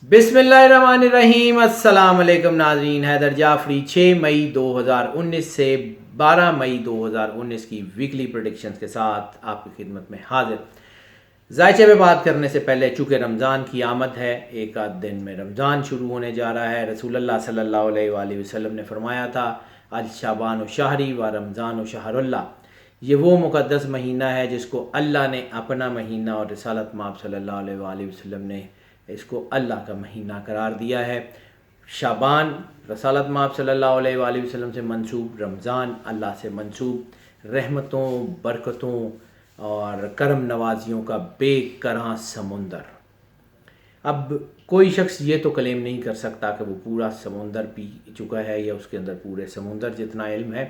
बिस्मिल्लाहिर्रहमानिर्रहीम। अस्सलाम वालेकुम नाज़रीन। हैदर जाफरी 6 मई 2019 से 12 मई 2019 की वीकली प्रेडिक्शंस के साथ आपकी खिदमत में हाजिर। जायचे पे बात करने से पहले, चूँकि रमज़ान की आमद है, एक आध दिन में रमज़ान शुरू होने जा रहा है। रसूलुल्लाह सल्लल्लाहु अलैहि वसल्लम ने फरमाया था, अल शाबान व शहरी व रमज़ान व शहरुल्लाह, ये वो मुक़द्दस महीना है जिसको अल्लाह ने अपना महीना और रिसालत माब सल्लल्लाहु अलैहि वसल्लम ने इसको अल्लाह का महीना करार दिया है। शाबान रसालत माब सल्लल्लाहु अलैहि वसल्लम से मंसूब, रमज़ान अल्लाह से मंसूब, रहमतों, बरकतों और करम नवाजियों का बेकरां समुंदर। अब कोई शख्स ये तो क्लेम नहीं कर सकता कि वो पूरा समुंदर पी चुका है या उसके अंदर पूरे समुंदर जितना इल्म है,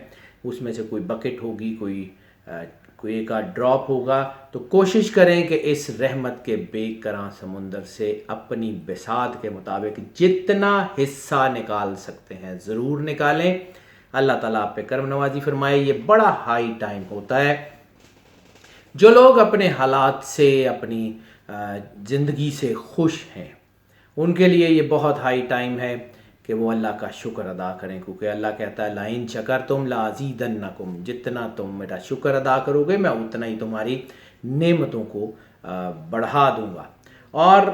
उसमें से कोई बकेट होगी, कोई एक आध ड्रॉप होगा। तो कोशिश करें कि इस रहमत के बेकरां समुंदर से अपनी बिसात के मुताबिक जितना हिस्सा निकाल सकते हैं ज़रूर निकालें। अल्लाह ताला आप पे करम नवाजी फरमाए। ये बड़ा हाई टाइम होता है। जो लोग अपने हालात से, अपनी ज़िंदगी से खुश हैं, उनके लिए ये बहुत हाई टाइम है कि वो अल्लाह का शुक्र अदा करें, क्योंकि अल्लाह कहता है लाइन शकर तुम लाज़ीदन्नकुम, जितना तुम मेरा शुक्र अदा करोगे मैं उतना ही तुम्हारी नेमतों को बढ़ा दूंगा। और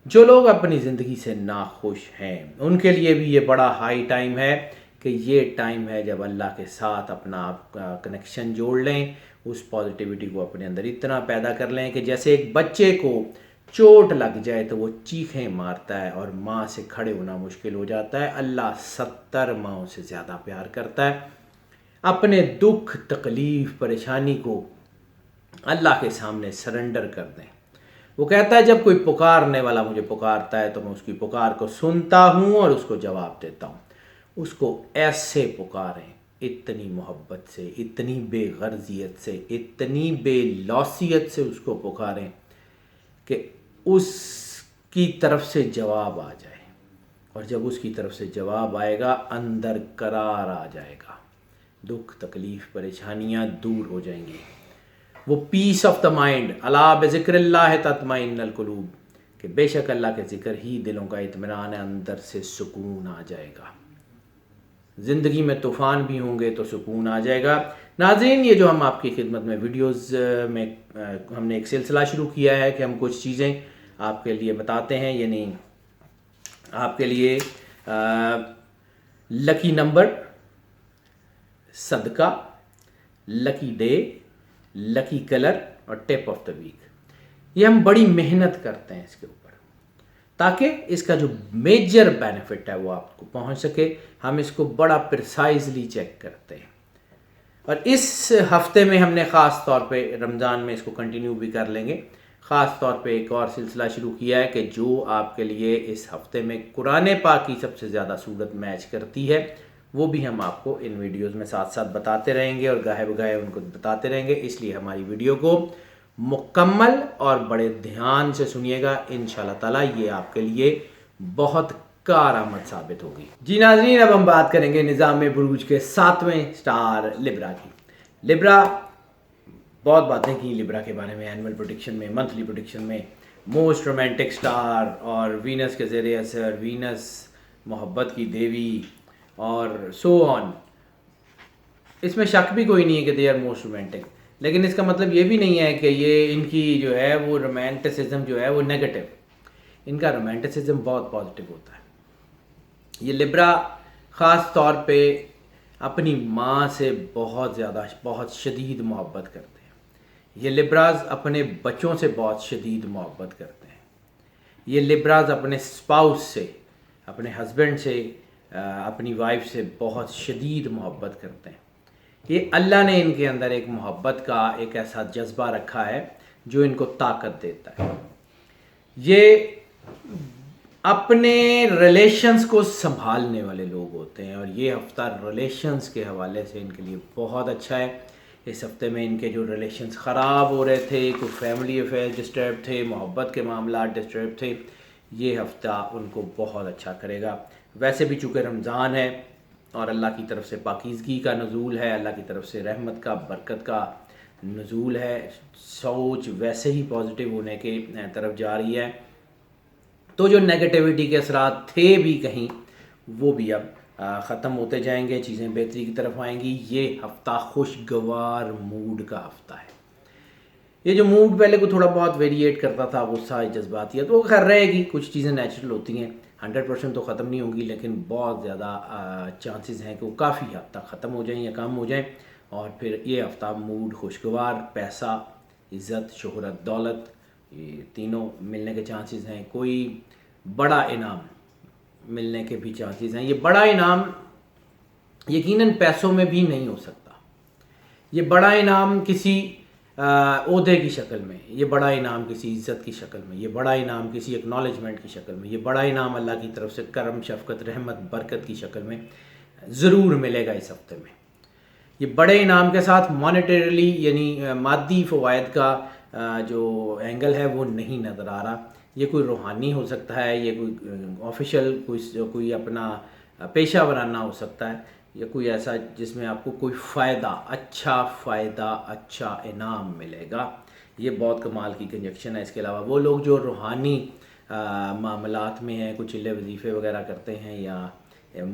जो लोग अपनी ज़िंदगी से नाखुश हैं, उनके लिए भी ये बड़ा हाई टाइम है कि ये टाइम है जब अल्लाह के साथ अपना आप कनेक्शन जोड़ लें, उस पॉजिटिविटी को अपने अंदर इतना पैदा कर लें कि जैसे एक बच्चे को चोट लग जाए तो वो चीखें मारता है और माँ से खड़े होना मुश्किल हो जाता है, अल्लाह 70 माँओं से ज़्यादा प्यार करता है। अपने दुख, तकलीफ़, परेशानी को अल्लाह के सामने सरेंडर कर दें। वो कहता है जब कोई पुकारने वाला मुझे पुकारता है तो मैं उसकी पुकार को सुनता हूँ और उसको जवाब देता हूँ। उसको ऐसे पुकारें, इतनी मोहब्बत से, इतनी बेगर्जियत से, इतनी बेलौसियत से उसको पुकारें कि उसकी तरफ से जवाब आ जाए। और जब उसकी तरफ से जवाब आएगा, अंदर करार आ जाएगा, दुख, तकलीफ़, परेशानियाँ दूर हो जाएंगी। वो पीस ऑफ द माइंड, अला बिज़िक्रिल्लाह तत्मइन्नुल कुलूब, कि बेशक अल्लाह के ज़िक्र ही दिलों का इत्मीनान है, अंदर से सुकून आ जाएगा। ज़िंदगी में तूफ़ान भी होंगे तो सुकून आ जाएगा। नाज़रीन, ये जो हम आपकी खिदमत में वीडियोज़ में हमने एक सिलसिला शुरू किया है कि हम कुछ चीज़ें आपके लिए बताते हैं, यानी आपके लिए लकी नंबर, सदका, लकी डे, लकी कलर और टिप ऑफ द वीक। ये हम बड़ी मेहनत करते हैं इसके ऊपर, ताकि इसका जो मेजर बेनिफिट है वो आपको पहुंच सके। हम इसको बड़ा प्रिसाइजली चेक करते हैं और इस हफ्ते में हमने ख़ास तौर पे रमज़ान में इसको कंटिन्यू भी कर लेंगे। ख़ास तौर पे एक और सिलसिला शुरू किया है कि जो आपके लिए इस हफ्ते में कुरान पाक की सबसे ज़्यादा सूरत मैच करती है, वो भी हम आपको इन वीडियोज़ में साथ साथ बताते रहेंगे और गाहे बगाहे उनको बताते रहेंगे। इसलिए हमारी वीडियो को मुकम्मल और बड़े ध्यान से सुनिएगा। इंशाल्लाह ताला ये आपके लिए बहुत कारआमद साबित होगी। जी नाज़रीन, अब हम बात करेंगे निज़ाम बुरूज के 7वें स्टार लिब्रा की। लिब्रा, बहुत बातें की लिब्रा के बारे में, एनुअल प्रेडिक्शन में, मंथली प्रेडिक्शन में। मोस्ट रोमांटिक स्टार और वीनस के ज़रिए असर, वीनस मोहब्बत की देवी और सो ऑन। इसमें शक भी कोई नहीं है कि दे आर मोस्ट रोमांटिक, लेकिन इसका मतलब ये भी नहीं है कि ये इनकी जो है वो रोमांटिसिज्म जो है वो नेगेटिव। इनका रोमांटिसिज्म बहुत पॉजिटिव होता है। ये लिब्रा ख़ास तौर पे अपनी माँ से बहुत ज़्यादा, बहुत शदीद मोहब्बत करते हैं। ये लिब्राज अपने बच्चों से बहुत शदीद मोहब्बत करते हैं। ये लिब्राज अपने स्पाउस से, अपने हस्बैंड से, अपनी वाइफ से बहुत शदीद मोहब्बत करते हैं। ये अल्लाह ने इनके अंदर एक मोहब्बत का एक ऐसा जज्बा रखा है जो इनको ताकत देता है। ये अपने रिलेशंस को संभालने वाले लोग होते हैं और ये हफ्ता रिलेशंस के हवाले से इनके लिए बहुत अच्छा है। इस हफ्ते में इनके जो रिलेशंस ख़राब हो रहे थे, कुछ फैमिली अफेयर डिस्टर्ब थे, मोहब्बत के मामला डिस्टर्ब थे, ये हफ्ता उनको बहुत अच्छा करेगा। वैसे भी चूँकि रमज़ान है और अल्लाह की तरफ से पाकीज़गी का नज़ूल है, अल्लाह की तरफ से रहमत का, बरकत का नज़ूल है, सोच वैसे ही पॉजिटिव होने के तरफ जा रही है। تو جو نیگیٹیوٹی کے اثرات تھے بھی کہیں وہ بھی اب ختم ہوتے جائیں گے، چیزیں بہتری کی طرف آئیں گی۔ یہ ہفتہ خوشگوار موڈ کا ہفتہ ہے۔ یہ جو موڈ پہلے کو تھوڑا بہت ویریٹ کرتا تھا، غصہ جذباتیت، وہ خیر رہے گی، کچھ چیزیں نیچرل ہوتی ہیں، 100% تو ختم نہیں ہوں گی، لیکن بہت زیادہ چانسز ہیں کہ وہ کافی حد تک ختم ہو جائیں یا کم ہو جائیں، اور پھر یہ ہفتہ موڈ خوشگوار، پیسہ، عزت، شہرت، دولت، یہ تینوں ملنے کے چانسز ہیں۔ کوئی بڑا انعام ملنے کے بھی چانسز ہیں۔ یہ بڑا انعام یقیناً پیسوں میں بھی نہیں ہو سکتا، یہ بڑا انعام کسی عہدے کی شکل میں، یہ بڑا انعام کسی عزت کی شکل میں، یہ بڑا انعام کسی اکنالجمنٹ کی شکل میں، یہ بڑا انعام اللہ کی طرف سے کرم، شفقت، رحمت، برکت کی شکل میں ضرور ملے گا اس ہفتے میں۔ یہ بڑے انعام کے ساتھ مانیٹریلی یعنی مادی فوائد کا جو اینگل ہے وہ نہیں نظر آ رہا۔ یہ کوئی روحانی ہو سکتا ہے، یہ کوئی آفیشیل کوئی اپنا پیشہ ورانہ ہو سکتا ہے، یا کوئی ایسا جس میں آپ کو کوئی فائدہ، اچھا انعام ملے گا۔ یہ بہت کمال کی کنجکشن ہے۔ اس کے علاوہ وہ لوگ جو روحانی معاملات میں ہیں، کچھ چلے وظیفے وغیرہ کرتے ہیں یا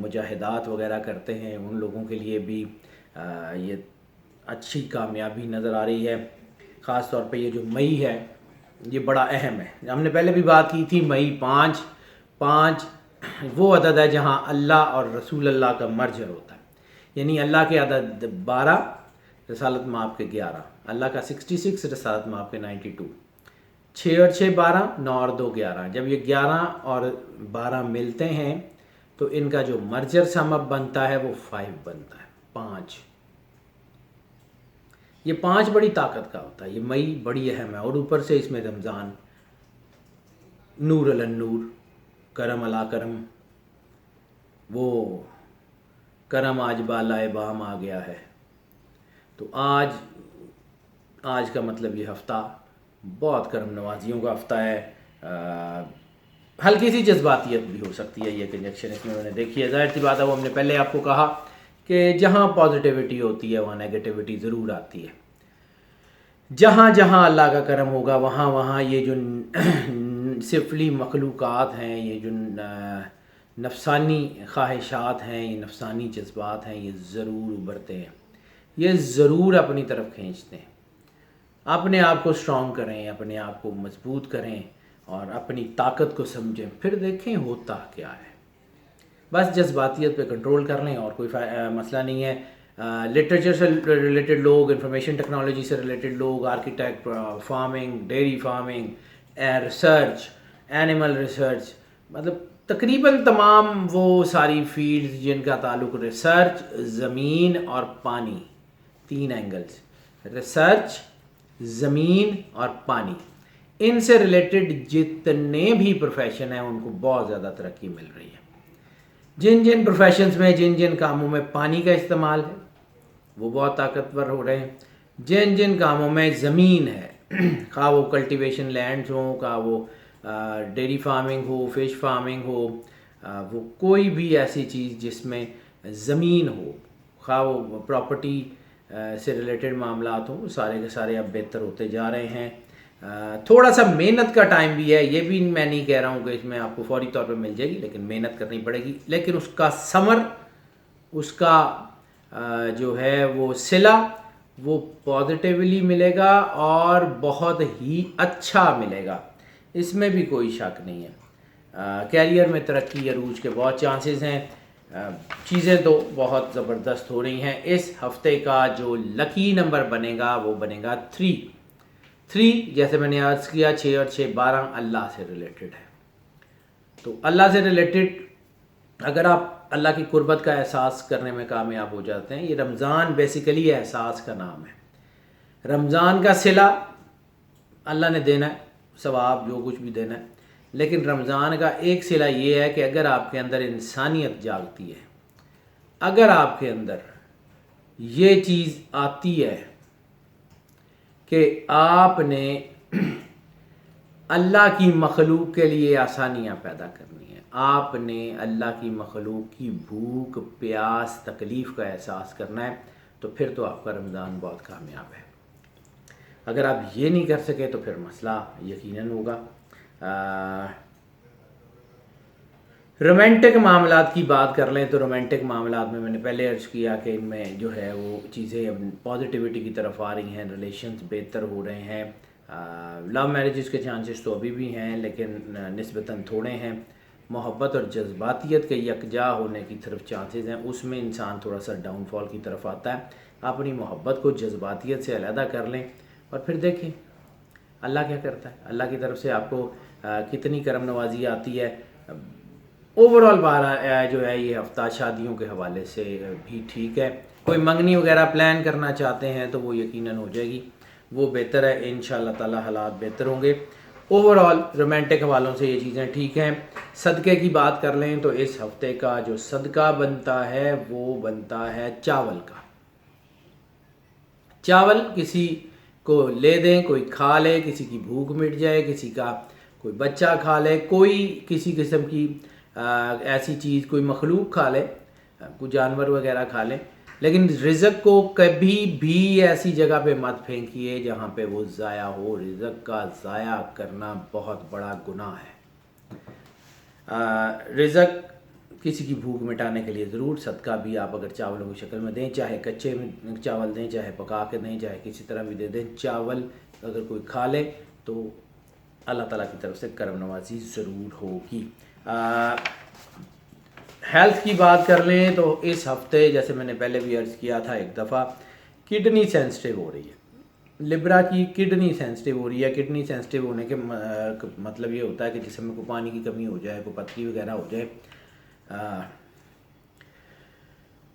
مجاہدات وغیرہ کرتے ہیں، ان لوگوں کے لیے بھی یہ اچھی کامیابی نظر آ رہی ہے۔ خاص طور پہ یہ جو مئی ہے یہ بڑا اہم ہے۔ ہم نے پہلے بھی بات کی تھی، مئی 5 وہ عدد ہے جہاں اللہ اور رسول اللہ کا مرجر ہوتا ہے، یعنی اللہ کے عدد 12، رسالت مآب کے 11، اللہ کا 66، رسالت مآب کے 92، 6 اور 6 12، 9 اور 2 11۔ جب یہ 11 اور 12 ملتے ہیں تو ان کا جو مرجر سم اپ بنتا ہے وہ 5 بنتا ہے، 5۔ یہ 5 بڑی طاقت کا ہوتا ہے۔ یہ مئی بڑی اہم ہے، اور اوپر سے اس میں رمضان، نور علی نور، کرم علی کرم، وہ کرم آج بالائے بام آ گیا ہے۔ تو آج کا مطلب یہ ہفتہ بہت کرم نوازیوں کا ہفتہ ہے۔ ہلکی سی جذباتیت بھی ہو سکتی ہے، یہ کنجکشن اس میں میں نے دیکھی ہے۔ ظاہر سی بات ہے، وہ ہم نے پہلے آپ کو کہا کہ جہاں پازیٹیوٹی ہوتی ہے وہاں نیگیٹیوٹی ضرور آتی ہے۔ جہاں جہاں اللہ کا کرم ہوگا وہاں وہاں یہ جو سفلی مخلوقات ہیں، یہ جو نفسانی خواہشات ہیں، یہ نفسانی جذبات ہیں، یہ ضرور ابھرتے ہیں، یہ ضرور اپنی طرف کھینچتے ہیں۔ اپنے آپ کو اسٹرانگ کریں، اپنے آپ کو مضبوط کریں اور اپنی طاقت کو سمجھیں، پھر دیکھیں ہوتا کیا ہے۔ بس جذباتیت پہ کنٹرول کر لیں اور کوئی مسئلہ نہیں ہے۔ لٹریچر سے ریلیٹڈ لوگ، انفارمیشن ٹیکنالوجی سے ریلیٹڈ لوگ، architect, farming, dairy farming, research, animal research, مطلب تقریباً تمام وہ ساری فیلڈز جن کا تعلق ریسرچ، زمین اور پانی، 3 اینگلز، ریسرچ، زمین اور پانی، ان سے ریلیٹڈ جتنے بھی پروفیشن ہیں ان کو بہت زیادہ ترقی مل رہی ہے۔ جن پروفیشنز میں، جن کاموں میں پانی کا استعمال ہے وہ بہت طاقتور ہو رہے ہیں۔ جن کاموں میں زمین ہے، خواہ وہ کلٹیویشن لینڈز ہوں، خواہ وہ ڈیری فارمنگ ہو، فش فارمنگ ہو، وہ کوئی بھی ایسی چیز جس میں زمین ہو، خواہ وہ پراپرٹی سے ریلیٹڈ معاملات ہوں، سارے کے سارے اب بہتر ہوتے جا رہے ہیں۔ تھوڑا سا محنت کا ٹائم بھی ہے، یہ بھی میں نہیں کہہ رہا ہوں کہ اس میں آپ کو فوری طور پہ مل جائے گی، لیکن محنت کرنی پڑے گی، لیکن اس کا ثمر، اس کا جو ہے وہ صلہ، وہ پازیٹیولی ملے گا اور بہت ہی اچھا ملے گا، اس میں بھی کوئی شک نہیں ہے۔ کیریئر میں ترقی عروج کے بہت چانسز ہیں، چیزیں تو بہت زبردست ہو رہی ہیں۔ اس ہفتے کا جو لکی نمبر بنے گا وہ بنے گا 3، جیسے میں نے عرض کیا 6 اور 6 12 اللہ سے ریلیٹڈ ہے۔ تو اللہ سے ریلیٹڈ اگر آپ اللہ کی قربت کا احساس کرنے میں کامیاب ہو جاتے ہیں، یہ رمضان بیسیکلی احساس کا نام ہے۔ رمضان کا صلہ اللہ نے دینا ہے، ثواب جو کچھ بھی دینا ہے، لیکن رمضان کا ایک صلہ یہ ہے کہ اگر آپ کے اندر انسانیت جاگتی ہے، اگر آپ کے اندر یہ چیز آتی ہے کہ آپ نے اللہ کی مخلوق کے لیے آسانیاں پیدا کرنی ہیں، آپ نے اللہ کی مخلوق کی بھوک، پیاس، تکلیف کا احساس کرنا ہے، تو پھر تو آپ کا رمضان بہت کامیاب ہے۔ اگر آپ یہ نہیں کر سکے تو پھر مسئلہ یقیناً ہوگا۔ رومانٹک معاملات کی بات کر لیں تو رومانٹک معاملات میں نے پہلے عرض کیا کہ ان میں جو ہے وہ چیزیں پازیٹیوٹی کی طرف آ رہی ہیں، ریلیشنز بہتر ہو رہے ہیں. لو میرجز کے چانسز تو ابھی بھی ہیں لیکن نسبتاً تھوڑے ہیں. محبت اور جذباتیت کے یکجا ہونے کی طرف چانسز ہیں، اس میں انسان تھوڑا سا ڈاؤن فال کی طرف آتا ہے. اپنی محبت کو جذباتیت سے علیحدہ کر لیں اور پھر دیکھیں اللہ کیا کرتا ہے. اللہ کی طرف سے آپ کو کتنی کرم نوازی آتی ہے. اوور آل جو ہے یہ ہفتہ شادیوں کے حوالے سے بھی ٹھیک ہے. کوئی منگنی وغیرہ پلان کرنا چاہتے ہیں تو وہ یقیناً ہو جائے گی، وہ بہتر ہے. انشاءاللہ تعالی حالات بہتر ہوں گے. اوور آل رومانٹک حوالوں سے یہ چیزیں ٹھیک ہیں. صدقے کی بات کر لیں تو اس ہفتے کا جو صدقہ بنتا ہے وہ بنتا ہے چاول کا. چاول کسی کو لے دیں، کوئی کھا لے، کسی کی بھوک مٹ جائے، کسی کا کوئی بچہ کھا لے، کوئی کسی قسم کی ایسی چیز کوئی مخلوق کھا لے، کوئی جانور وغیرہ کھا لے، لیکن رزق کو کبھی بھی ایسی جگہ پہ مت پھینکیے جہاں پہ وہ ضائع ہو. رزق کا ضائع کرنا بہت بڑا گناہ ہے. رزق کسی کی بھوک مٹانے کے لیے ضرور صدقہ بھی آپ اگر چاولوں کی شکل میں دیں، چاہے کچے چاول دیں، چاہے پکا کے دیں، چاہے کسی طرح بھی دے دیں، چاول اگر کوئی کھا لے تو اللہ تعالیٰ کی طرف سے کرم نوازی ضرور ہوگی. ہیلتھ کی بات کر لیں تو اس ہفتے جیسے میں نے پہلے بھی عرض کیا تھا ایک دفعہ، کڈنی سینسٹیو ہو رہی ہے. لبرا کی کڈنی سینسٹیو ہو رہی ہے. کڈنی سینسٹیو ہونے کے مطلب یہ ہوتا ہے کہ جسم میں کوئی پانی کی کمی ہو جائے، کوئی پتلی وغیرہ ہو جائے،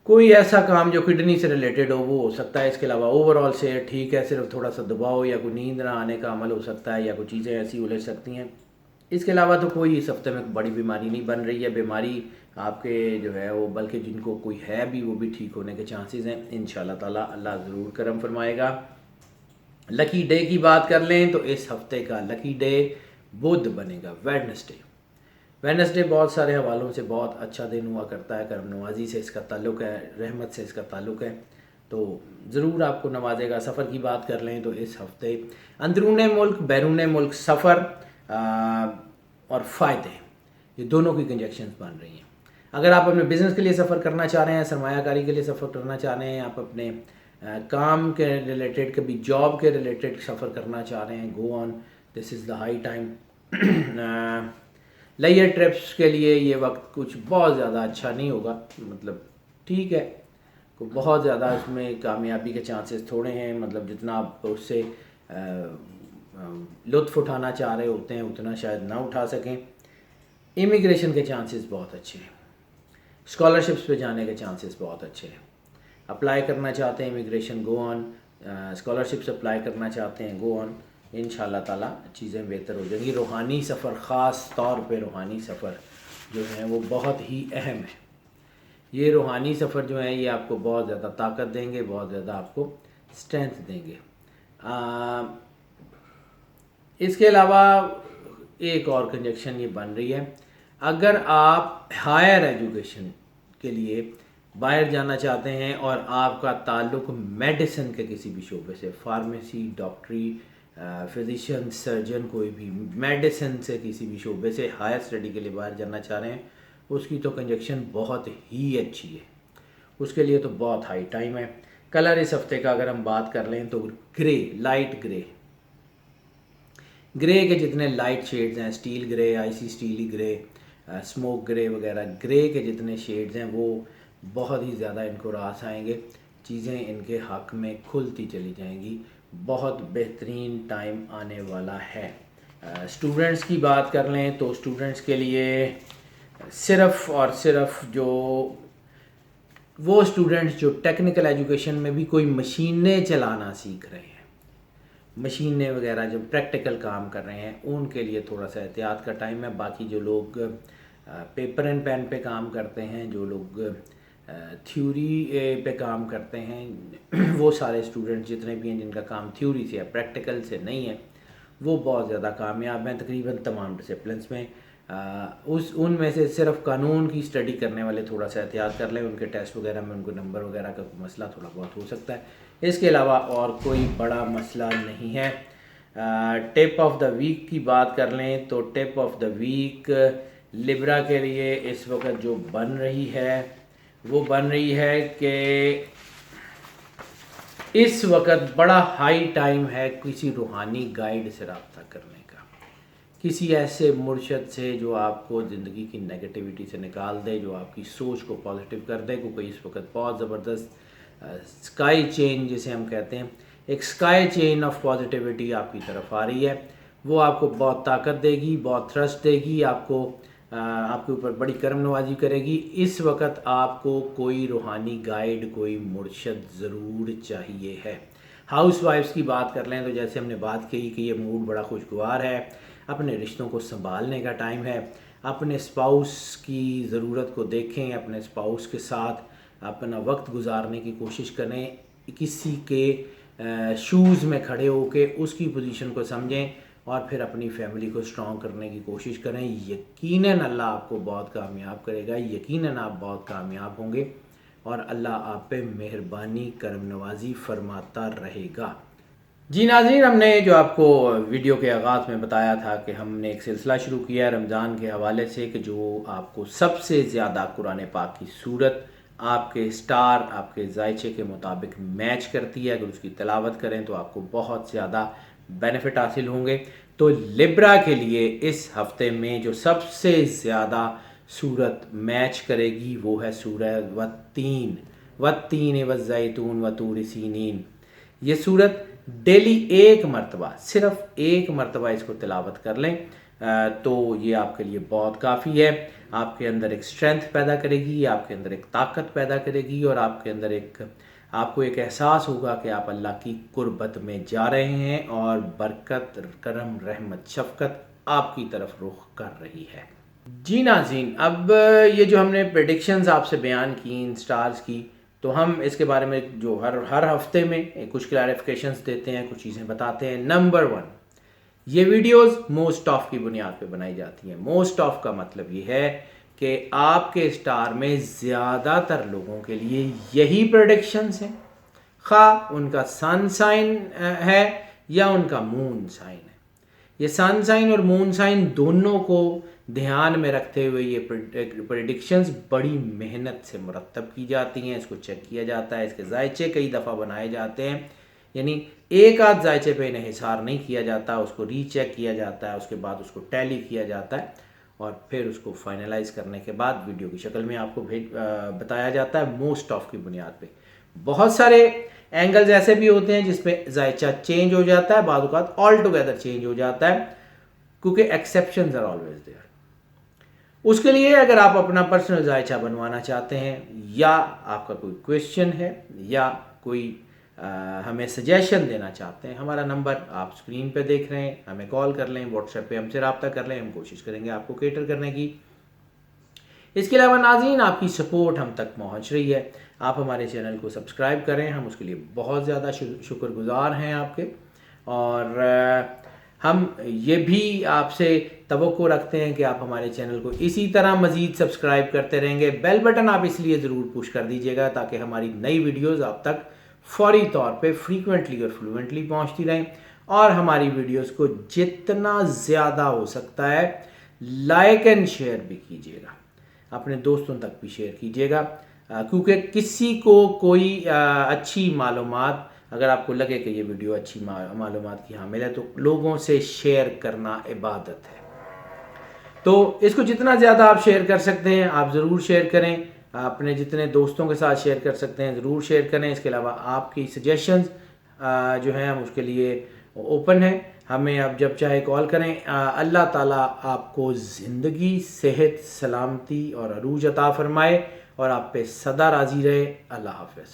کوئی ایسا کام جو کڈنی سے ریلیٹڈ ہو وہ ہو سکتا ہے. اس کے علاوہ اوور آل سے ٹھیک ہے، صرف تھوڑا سا دباؤ یا کوئی نیند نہ آنے کا عمل ہو سکتا ہے یا کوئی چیزیں ایسی الجھ سکتی ہیں. اس کے علاوہ تو کوئی اس ہفتے میں بڑی بیماری نہیں بن رہی ہے. بیماری آپ کے جو ہے وہ بلکہ جن کو کوئی ہے بھی وہ بھی ٹھیک ہونے کے چانسز ہیں. انشاءاللہ تعالیٰ اللہ ضرور کرم فرمائے گا. لکی ڈے کی بات کر لیں تو اس ہفتے کا لکی ڈے بدھ بنے گا، ویڈنسڈے. ویڈنسڈے بہت سارے حوالوں سے بہت اچھا دن ہوا کرتا ہے. کرم نوازی سے اس کا تعلق ہے، رحمت سے اس کا تعلق ہے، تو ضرور آپ کو نوازے گا. سفر کی بات کر لیں تو اس ہفتے اندرون ملک بیرون ملک سفر اور فائدے، یہ دونوں کی کنجیکشنز بن رہی ہیں. اگر آپ اپنے بزنس کے لیے سفر کرنا چاہ رہے ہیں، سرمایہ کاری کے لیے سفر کرنا چاہ رہے ہیں، آپ اپنے کام کے ریلیٹڈ کبھی جاب کے ریلیٹڈ سفر کرنا چاہ رہے ہیں، go on, this is the high time. لیئر ٹرپس کے لیے یہ وقت کچھ بہت زیادہ اچھا نہیں ہوگا، مطلب ٹھیک ہے، بہت زیادہ اس میں کامیابی کے چانسز تھوڑے ہیں. مطلب جتنا آپ اس سے لطف اٹھانا چاہ رہے ہوتے ہیں اتنا شاید نہ اٹھا سکیں. امیگریشن کے چانسز بہت اچھے ہیں. اسکالرشپس پہ جانے کے چانسز بہت اچھے ہیں. اپلائی کرنا چاہتے ہیں امیگریشن، گو آن. اسکالرشپس اپلائی کرنا چاہتے ہیں، گو آن. انشاءاللہ تعالیٰ چیزیں بہتر ہو جائیں گی. روحانی سفر، خاص طور پہ روحانی سفر جو ہیں وہ بہت ہی اہم ہے. یہ روحانی سفر جو ہیں یہ آپ کو بہت زیادہ طاقت دیں گے، بہت زیادہ آپ کو اسٹرینتھ دیں گے. اس کے علاوہ ایک اور کنجیکشن یہ بن رہی ہے، اگر آپ ہائر ایجوکیشن کے لیے باہر جانا چاہتے ہیں اور آپ کا تعلق میڈیسن کے کسی بھی شعبے سے، فارمیسی، ڈاکٹری، فزیشین، سرجن، کوئی بھی میڈیسن سے کسی بھی شعبے سے ہائر اسٹڈی کے لیے باہر جانا چاہ رہے ہیں، اس کی تو کنجیکشن بہت ہی اچھی ہے. اس کے لیے تو بہت ہائی ٹائم ہے. کلر اس ہفتے کا اگر ہم بات کر لیں تو گرے، لائٹ گرے. گرے کے جتنے لائٹ شیڈز ہیں، اسٹیل گرے، آئسی اسٹیلی گرے، اسموک گرے وغیرہ، گرے کے جتنے شیڈز ہیں وہ بہت ہی زیادہ ان کو راس آئیں گے. چیزیں ان کے حق میں کھلتی چلی جائیں گی. بہت بہترین ٹائم آنے والا ہے. اسٹوڈنٹس کی بات کر لیں تو اسٹوڈنٹس کے لیے صرف اور صرف جو وہ اسٹوڈنٹس جو ٹیکنیکل ایجوکیشن میں بھی کوئی مشینیں چلانا سیکھ رہے ہیں، مشینیں وغیرہ جو پریکٹیکل کام کر رہے ہیں، ان کے لیے تھوڑا سا احتیاط کا ٹائم ہے. باقی جو لوگ پیپر اینڈ پین پہ کام کرتے ہیں، جو لوگ تھیوری پہ کام کرتے ہیں، وہ سارے اسٹوڈنٹس جتنے بھی ہیں جن کا کام تھیوری سے ہے، پریکٹیکل سے نہیں ہے، وہ بہت زیادہ کامیاب ہیں تقریباً تمام ڈسپلنس میں. ان میں سے صرف قانون کی اسٹڈی کرنے والے تھوڑا سا احتیاط کر لیں، ان کے ٹیسٹ وغیرہ میں ان کو نمبر وغیرہ کا مسئلہ تھوڑا بہت ہو سکتا ہے. اس کے علاوہ اور کوئی بڑا مسئلہ نہیں ہے. ٹپ آف دا ویک کی بات کر لیں تو tip of the week Libra के लिए इस वक्त जो बन रही है वो बन रही है कि इस वक्त बड़ा हाई टाइम है किसी रूहानी गाइड से रब्ता करने का, किसी ऐसे मुर्शद से जो आपको ज़िंदगी की नेगेटिविटी से निकाल दे, जो आपकी सोच को पॉजिटिव कर दे। क्योंकि इस वक्त बहुत ज़बरदस्त स्काई चेन जिसे हम कहते हैं, एक स्काई चेन ऑफ पॉजिटिविटी आपकी तरफ आ रही है। वो आपको बहुत ताकत देगी, बहुत थ्रस्ट देगी, आपके ऊपर बड़ी करम नवाजी करेगी। इस वक्त आपको कोई रूहानी गाइड, कोई मुर्शद ज़रूर चाहिए है। हाउस वाइफ्स की बात कर लें तो जैसे हमने बात की कि ये मूड बड़ा खुशगवार है, अपने रिश्तों को संभालने का टाइम है। अपने स्पाउस की ज़रूरत को देखें, अपने स्पाउस के साथ अपना वक्त गुजारने की कोशिश करें, किसी के शूज़ में खड़े होकर उसकी पोजीशन को समझें और फिर अपनी फैमिली को स्ट्रॉन्ग करने की कोशिश करें। यकीनन अल्लाह आपको बहुत कामयाब करेगा, यकीनन आप बहुत कामयाब होंगे और अल्लाह आप पे मेहरबानी करम नवाजी फरमाता रहेगा। जी नाज़रीन, हमने जो आपको वीडियो के आगाज़ में बताया था कि हमने एक सिलसिला शुरू किया है रमज़ान के हवाले से कि जो आपको सबसे ज़्यादा कुरान पाक की सूरत आपके स्टार, आपके जायचे के मुताबिक मैच करती है। अगर उसकी तिलावत करें तो आपको बहुत ज़्यादा बेनिफिट हासिल होंगे। तो लिब्रा के लिए इस हफ्ते में जो सबसे ज़्यादा सूरत मैच करेगी वो है सूरह वत्तीन वज़्ज़ैतून वतूर सीनीन। ये सूरत डेली एक मरतबा, सिर्फ एक मरतबा इसको तिलावत कर लें तो ये आपके लिए बहुत काफ़ी है। आपके अंदर एक स्ट्रेंथ पैदा करेगी, आपके अंदर एक ताकत पैदा करेगी और आपके अंदर आपको एक एहसास होगा कि आप अल्लाह की कुर्बत में जा रहे हैं और बरकत, करम, रहमत, शफ़क़त आपकी तरफ रुख कर रही है। जी नाज़रीन, अब ये जो हमने प्रेडिक्शंस आपसे बयान की इन स्टार्स की, तो हम इसके बारे में जो हर हफ्ते में कुछ क्लैरिफिकेशंस देते हैं, कुछ चीज़ें बताते हैं। नंबर 1, ये वीडियोस मोस्ट ऑफ की बुनियाद पे बनाई जाती हैं। मोस्ट ऑफ का मतलब ये है कि आपके स्टार में ज़्यादातर लोगों के लिए यही प्रेडिक्शंस हैं, खा उनका सन साइन है या उनका मून साइन है। ये सन साइन और मून साइन दोनों को ध्यान में रखते हुए ये प्रेडिक्शंस बड़ी मेहनत से मुरतब की जाती हैं। इसको चेक किया जाता है, इसके जायचे कई दफ़ा बनाए जाते हैं, यानी एक आध जायचे पे इन्हें हिसार नहीं किया जाता, उसको रीचेक किया जाता है, उसके बाद उसको टैली किया जाता है और फिर उसको फाइनलाइज करने के बाद वीडियो की शक्ल में आपको बताया जाता है मोस्ट ऑफ की बुनियाद पे। बहुत सारे एंगल्स ऐसे भी होते हैं जिसमें जायचा चेंज हो जाता है, बाद औक़ात ऑल टुगेदर चेंज हो जाता है, क्योंकि एक्सेप्शंस आर ऑलवेज देयर। उसके लिए अगर आप अपना पर्सनल जायचा बनवाना चाहते हैं या आपका कोई क्वेश्चन है या कोई हमें सजेशन देना चाहते हैं, हमारा नंबर आप स्क्रीन पे देख रहे हैं, हमें कॉल कर लें, व्हाट्सएप पे हमसे रब्ता कर लें, हम कोशिश करेंगे आपको केटर करने की। इसके अलावा नाज़रीन, आपकी सपोर्ट हम तक पहुंच रही है। आप हमारे चैनल को सब्सक्राइब करें, हम उसके लिए बहुत ज़्यादा शुक्रगुजार हैं आपके। और हम ये भी आपसे तवक्को रखते हैं कि आप हमारे चैनल को इसी तरह मज़ीद सब्सक्राइब करते रहेंगे। बेल बटन आप इसलिए ज़रूर पुश कर दीजिएगा ताकि हमारी नई वीडियोस आप तक फौरी तौर पे फ्रीक्वेंटली और फ्लुएंटली पहुंचती रहें। और हमारी वीडियोस को जितना ज़्यादा हो सकता है लाइक एंड शेयर भी कीजिएगा, अपने दोस्तों तक भी शेयर कीजिएगा, क्योंकि किसी को कोई अच्छी मालूमात अगर आपको लगे कि ये वीडियो अच्छी मालूमात की हामिल है तो लोगों से शेयर करना इबादत है। तो इसको जितना ज़्यादा आप शेयर कर सकते हैं आप ज़रूर शेयर करें, अपने जितने दोस्तों के साथ शेयर कर सकते हैं ज़रूर शेयर करें। इसके अलावा आपकी सजेशंस जो हैं हम उसके लिए ओपन है, हमें आप जब चाहे कॉल करें। अल्लाह ताला आपको ज़िंदगी, सेहत, सलामती और अरूज अता फरमाए और आप पे सदा राज़ी रहे। अल्लाह हाफ़िज़।